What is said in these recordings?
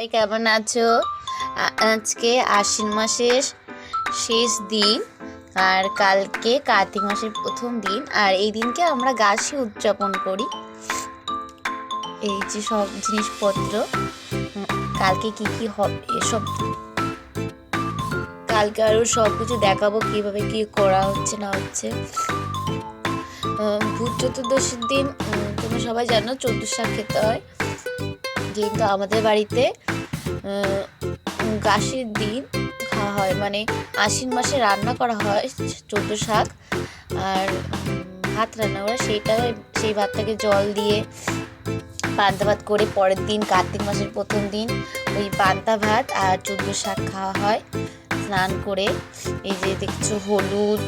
এই কেমন আছো? আজকে আশ্বিন মাসের শেষ দিন আর কালকে কার্তিক মাসের প্রথম দিন। আর এই দিনকে আমরা গাছই উদযাপন করি। এই যে সব জিনিসপত্র, কালকে কি কি হবে এসব কালকে আরও সব কিছু দেখাবো, কিভাবে কি করা হচ্ছে না হচ্ছে। ভূত চতুর্দশীর দিন তোমরা সবাই জানো চতুর শাক খেতে হয়, কিন্তু আমাদের বাড়িতে গাছের দিন খাওয়া হয়, মানে আশ্বিন মাসে রান্না করা হয় চোদ্দ শাক আর ভাত রান্না করা, সেই ভাতটাকে জল দিয়ে পান্তা ভাত করে পরের দিন কার্তিক মাসের প্রথম দিন ওই পান্তা ভাত আর চোদ্দ শাক খাওয়া হয় স্নান করে। এই যে দেখছো হলুদ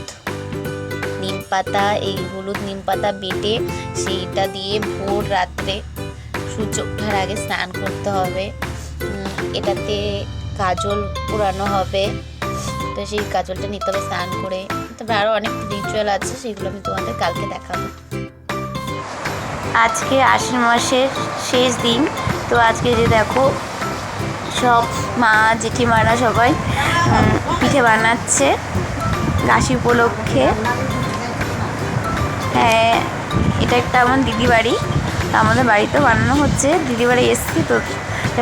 নিম পাতা, এই হলুদ নিম পাতা বেটে সেইটা দিয়ে ভোর রাত্রে সূর্য ওঠার আগে স্নান করতে হবে। এটাতে কাজল পোড়ানো হবে, তো সেই কাজলটা নিতে হবে স্নান করে। তবে আরও অনেক রিচুয়াল আছে, সেগুলো আমি তোমাদের কালকে দেখাবো। আজকে আশ্বিন মাসের শেষ দিন, তো আজকে যে দেখো সব মা জেঠিমারা সবাই পিঠে বানাচ্ছে কাশি উপলক্ষে। হ্যাঁ, এটা একটা আমার দিদি বাড়ি, আমাদের বাড়িতেও বানানো হচ্ছে। দিদি বাড়ি এসছি তো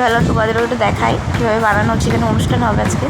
ভাবলাম তোমাদেরও একটু দেখাই কীভাবে বানানো হচ্ছে। এখানে অনুষ্ঠান হবে আজকে।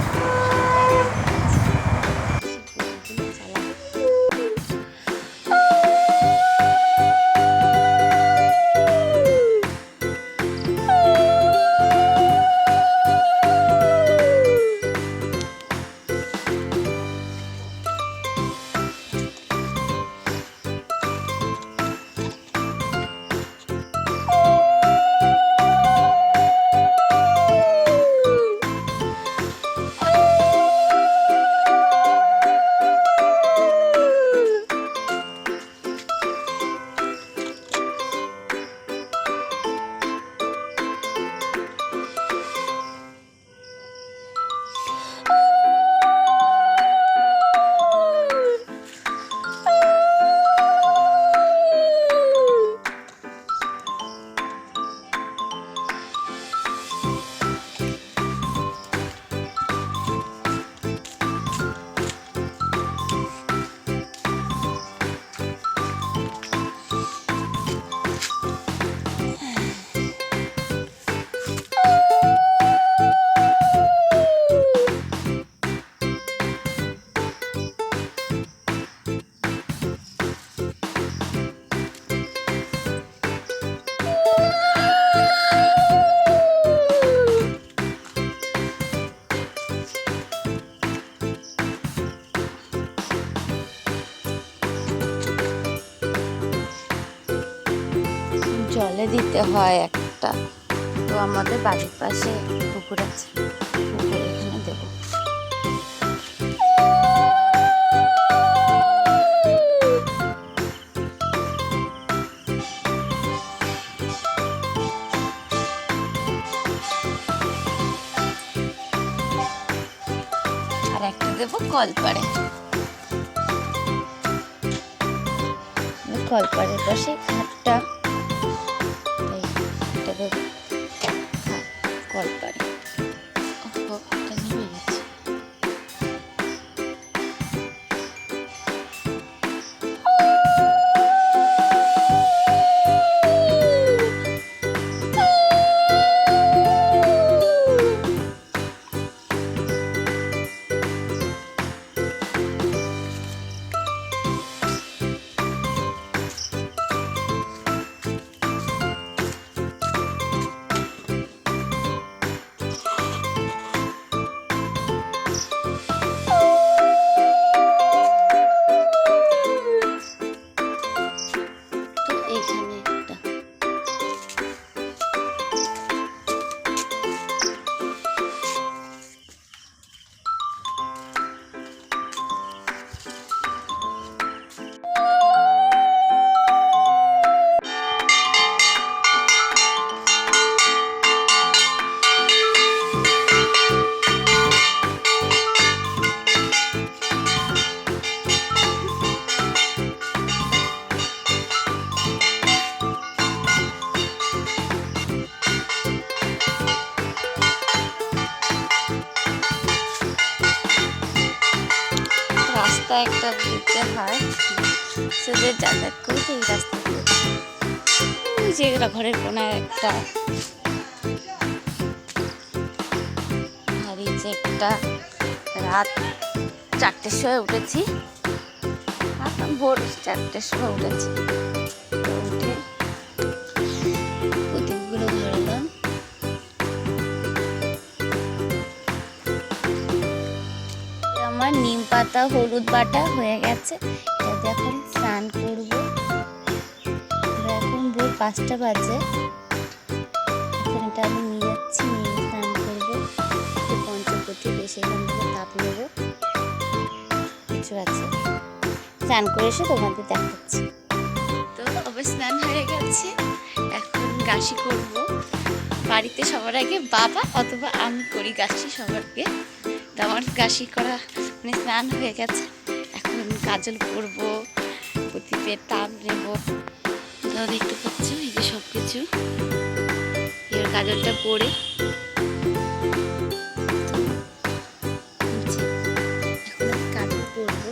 জলে দিতে হয় একটা, তো আমাদের বাড়ির পাশে পুকুর আছে, পুকুরে এখানে দেবো। আর একটা দেবো কলপাড়ে, কলপাড়ের পাশে ঘাটটা, কলপাড়ে নেমে গেছে। রাস্তা একটা দিতে হয়, সেদের যাতায়াত করে এই রাস্তা যে ঘরের কোনায় একটা আর এই যে একটা রাত 4টের সময় উঠেছি, ভোর 4টের সময় উঠেছি, উঠে প্রদীপগুলো ধরলাম। আমার নিম পাতা হলুদ বাটা হয়ে গেছে, এটাতে এখন স্নান করবো। এখন ভোর 5টা বাজে, এখন এটা আমি নিয়ে যাচ্ছি, নিয়ে স্নান করবো, একটু পঞ্চবতী বেশি এখান থেকে তাপ নেবো, কিছু আছে, স্নান করে এসে তোমাদের দেখাচ্ছি। তো আবার স্নান হয়ে গেছে, এখন গাছি করব। বাড়িতে সবার আগে বাবা অথবা আমি করি গাছি সবার আগে। তো আমার গাছি করা মানে স্নান হয়ে গেছে, এখন কাজল করব, প্রদীপের তাপ নেব। তো দেখতে পাচ্ছ এই যে সব কিছু, এবার কাজলটা পরে এখন কাজল করবো।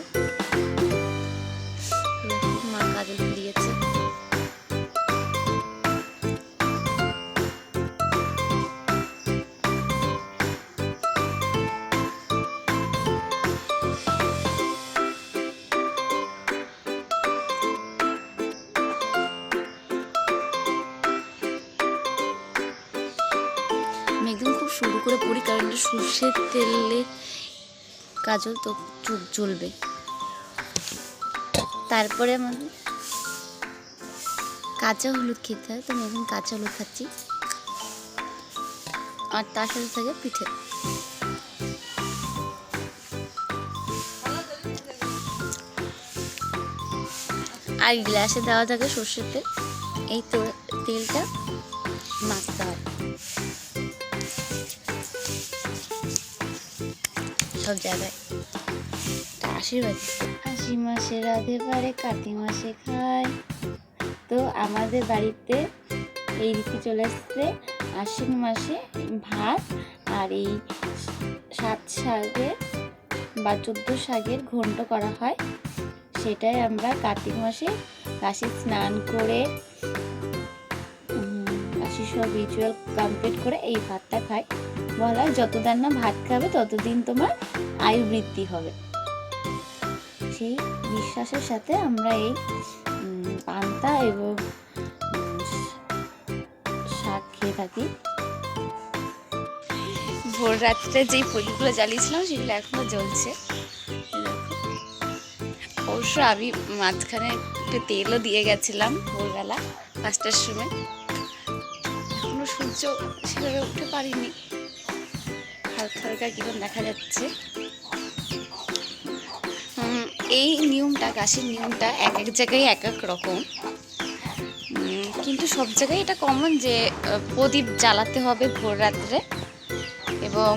মা কাজল দিয়েছে, আমি একদম খুব শুরু করে পড়ি, কারণ সর্ষের তেলে কাজল তো চোখ জ্বলবে। তারপরে আমাদের কাঁচা হলুদ খেতে হয়, তো আমি এখন কাঁচা হলুদ খাচ্ছি, আর তার সাথে থাকে পিঠে। আর গ্লাসে দেওয়া থাকে সর্ষের তেল, এই তেলটা মাখতে হয় সব জায়গায়। আশীর্বাদ, আশ্বিন মাসে রাধে পারে কার্তিক মাসে খায়। তো আমাদের বাড়িতে এই রীতি চলে আসছে, আশ্বিন মাসে ভাত আর এই 7 শাকের বা 14 শাকের ঘন্ট করা হয়, সেটাই আমরা কার্তিক মাসে কাশি স্নান করে কাশি সব রিচুয়াল কমপ্লিট করে এই ভাতটা খাই। বলা হয় যতদিন না ভাত খাবে ততদিন তোমার আয়ু বৃদ্ধি হবে, সেই বিশ্বাসের সাথে আমরা এই পান্তা এবং শাক খেয়ে থাকি। ভোর রাত্রে যেই প্রদীপগুলো জ্বালিয়েছিলাম সেগুলো এখনো জ্বলছে। অবশ্য আমি মাঝখানে একটু তেলও দিয়ে গেছিলাম ভোরবেলা 5টার সময়, এখনো সূর্য সেভাবে উঠতে পারিনি, হালকা হালকা কিরকম দেখা যাচ্ছে। এই নিয়মটা, কাশির নিয়মটা এক এক জায়গায় এক এক রকম, কিন্তু সব জায়গায় এটা কমন যে প্রদীপ জ্বালাতে হবে ভোর রাত্রে, এবং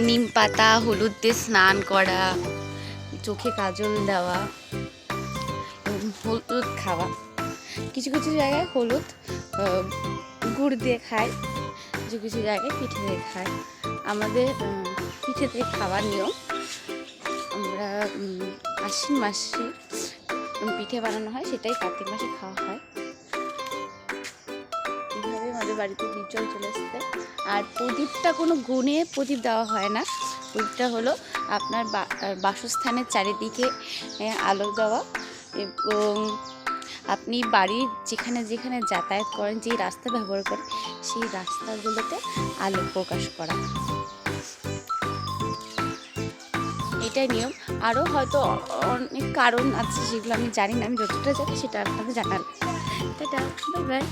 নিম পাতা হলুদ দিয়ে স্নান করা, চোখে কাজল দেওয়া, হলুদ খাওয়া। কিছু কিছু জায়গায় হলুদ গুড় দিয়ে খায়, কিছু কিছু জায়গায় পিঠে দিয়ে খায়। আমাদের পিঠে দিয়ে খাওয়ার নিয়ম, আমরা আশ্বিন মাসে পিঠে বানানো হয়, সেটাই কার্তিক মাসে খাওয়া হয়। এইভাবে আমাদের বাড়িতে রিচুয়াল চলে আসছে। আর প্রদীপটা কোনো গুণে প্রদীপ দেওয়া হয় না, প্রদীপটা হলো আপনার বাসস্থানের চারিদিকে আলো দেওয়া, এবং আপনি বাড়ির যেখানে যেখানে যাতায়াত করেন, যেই রাস্তা ব্যবহার করেন সেই রাস্তাগুলোতে আলো প্রকাশ করা, এটাই নিয়ম। আরও হয়তো অনেক কারণ আছে যেগুলো আমি জানি না, আমি যতটা জানি সেটা আপনাদের জানালাম। Tata, bye bye.